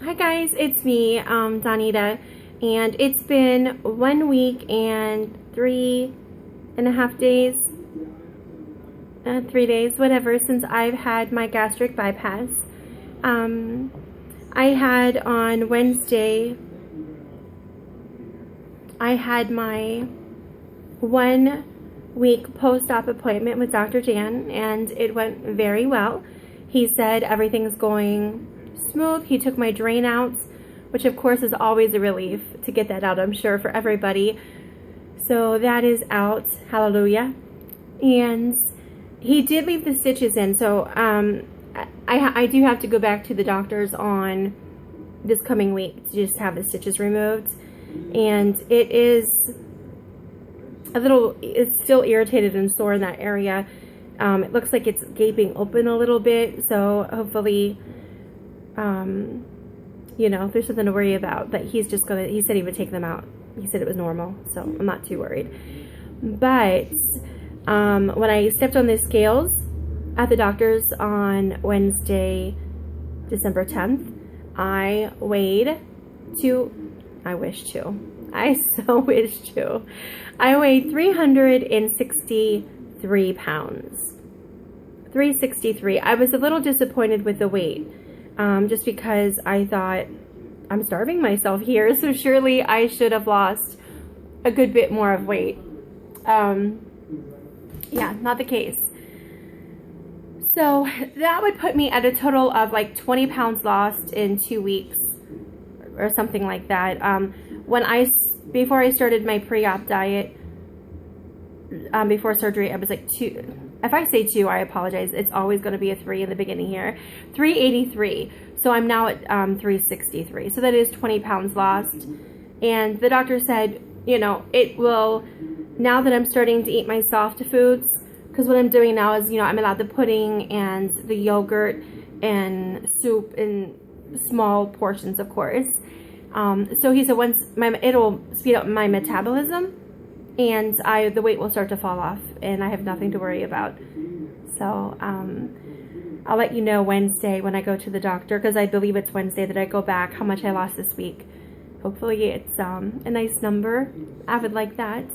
Hi guys, it's me, Donita, and it's been 1 week and 3.5 days, 3 days, whatever, since I've had my gastric bypass. I had on Wednesday, I had my 1 week post-op appointment with Dr. Dan, and it went very well. He said everything's going smooth. He took my drain out, which of course is always a relief to get that out, I'm sure, for everybody. So that is out, hallelujah. And he did leave the stitches in, so I do have to go back to the doctor's on this coming week to just have the stitches removed. And it is it's still irritated and sore in that area. It looks like it's gaping open a little bit, so hopefully you know, there's something to worry about. But he said he would take them out. He said it was normal, so I'm not too worried. But when I stepped on the scales at the doctor's on Wednesday, December 10th, I weighed I so wish to. I weighed 363 pounds. 363. I was a little disappointed with the weight, just because I thought, I'm starving myself here, so surely I should have lost a good bit more of weight. Yeah, not the case. So that would put me at a total of like 20 pounds lost in 2 weeks or something like that. Before I started my pre-op diet, before surgery, I was like 2. If I say 2, I apologize. It's always going to be a 3 in the beginning here. 383. So I'm now at 363. So that is 20 pounds lost. And the doctor said, you know, it will, now that I'm starting to eat my soft foods, because what I'm doing now is, you know, I'm allowed the pudding and the yogurt and soup in small portions, of course. So he said it'll speed up my metabolism, and the weight will start to fall off, and I have nothing to worry about. So I'll let you know Wednesday when I go to the doctor, because I believe it's Wednesday that I go back, how much I lost this week. Hopefully it's a nice number. I would like that.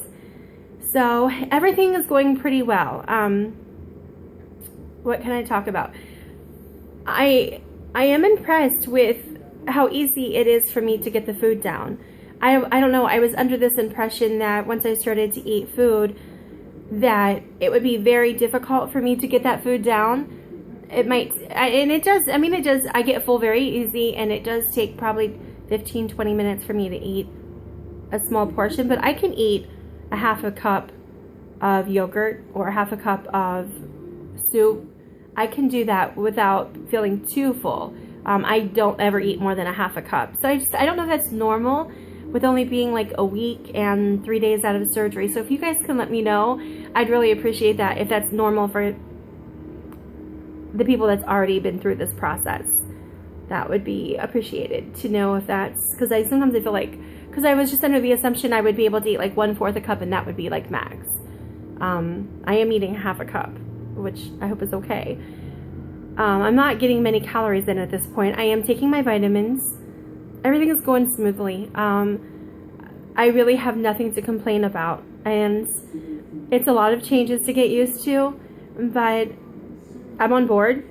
So everything is going pretty well. What can I talk about? I am impressed with how easy it is for me to get the food down. I don't know, I was under this impression that once I started to eat food, that it would be very difficult for me to get that food down. It might, and it does, I mean, it does, I get full very easy, and it does take probably 15-20 minutes for me to eat a small portion, but I can eat a half a cup of yogurt or a half a cup of soup. I can do that without feeling too full. I don't ever eat more than a half a cup. So I don't know if that's normal with only being like a week and 3 days out of surgery. So if you guys can let me know, I'd really appreciate that, if that's normal for the people that's already been through this process. That would be appreciated to know if that's, because sometimes I feel like, because I was just under the assumption I would be able to eat like 1/4 a cup, and that would be like max. I am eating half a cup, which I hope is okay. I'm not getting many calories in at this point. I am taking my vitamins. Everything is going smoothly. I really have nothing to complain about, and it's a lot of changes to get used to, but I'm on board.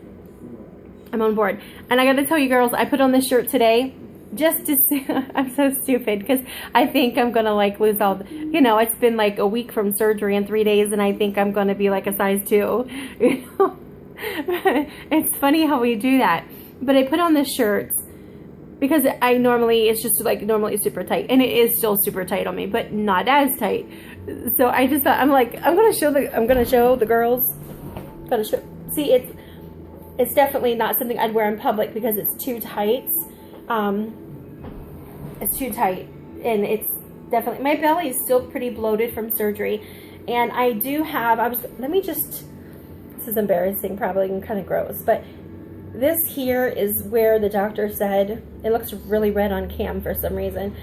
I'm on board. And I gotta tell you girls, I put on this shirt today just to see, I'm so stupid, because I think I'm gonna like lose all the, you know, it's been like a week from surgery and 3 days, and I think I'm gonna be like a size 2, you know. It's funny how we do that. But I put on this shirt because it's just like normally super tight, and it is still super tight on me, but not as tight. So I just thought, I'm like, I'm gonna show the girls. See, it's definitely not something I'd wear in public because it's too tight. It's too tight, and it's definitely, my belly is still pretty bloated from surgery, and I do have, this is embarrassing, probably, and kind of gross, but this here is where the doctor said, it looks really red on cam for some reason,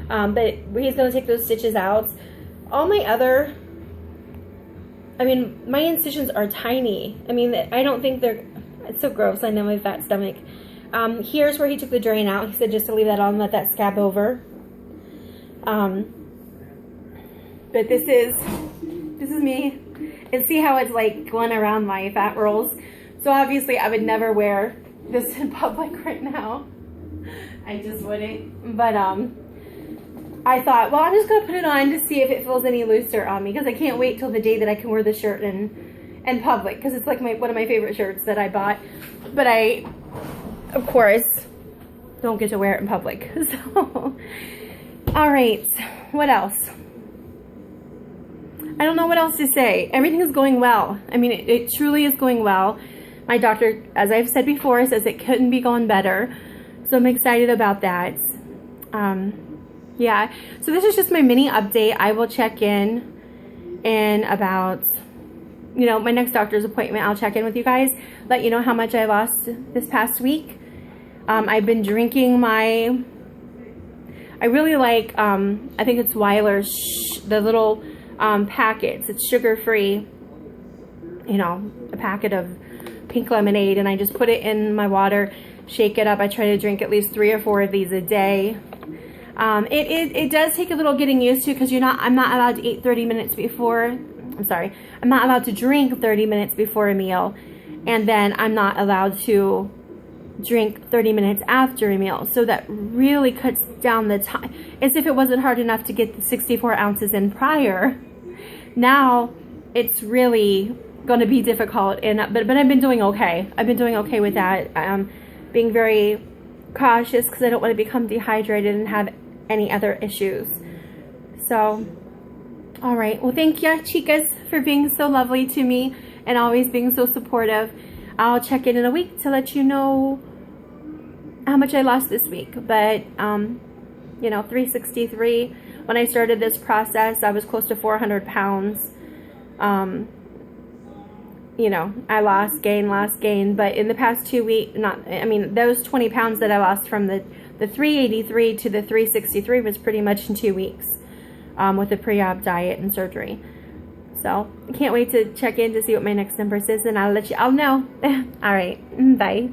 but he's going to take those stitches out. All my other, I mean, my incisions are tiny. I mean, I don't think they're, it's so gross, I know, my fat stomach. Here's where he took the drain out. He said just to leave that on and let that scab over. But this is me. And see how it's like going around my fat rolls. So obviously I would never wear this in public right now. I just wouldn't. But I thought, well, I'm just gonna put it on to see if it feels any looser on me, because I can't wait till the day that I can wear the shirt in public, because it's like one of my favorite shirts that I bought. But I, of course, don't get to wear it in public. So, all right, what else? I don't know what else to say. Everything is going well. I mean, it truly is going well. My doctor, as I've said before, says it couldn't be going better. So I'm excited about that. Yeah, so this is just my mini update. I will check in about, you know, my next doctor's appointment. I'll check in with you guys, let you know how much I lost this past week. I've been drinking I really like, I think it's Weiler's, the little packets. It's sugar-free, you know, a packet of pink lemonade, and I just put it in my water, shake it up. I try to drink at least 3 or 4 of these a day. It does take a little getting used to, because I'm not allowed to eat 30 minutes before. I'm sorry, I'm not allowed to drink 30 minutes before a meal, and then I'm not allowed to drink 30 minutes after a meal. So that really cuts down the time. As if it wasn't hard enough to get the 64 ounces in prior, now it's really going to be difficult. And but I've been doing okay. I've been doing okay with that. Being very cautious, because I don't want to become dehydrated and have any other issues. So, all right. Well, thank you, chicas, for being so lovely to me and always being so supportive. I'll check in a week to let you know how much I lost this week. But, you know, 363. When I started this process, I was close to 400 pounds. You know, I lost, gain. But in the past 2 weeks, those 20 pounds that I lost from the 383 to the 363 was pretty much in 2 weeks with the pre-op diet and surgery. So I can't wait to check in to see what my next number is, and I'll let you all know. All right, bye.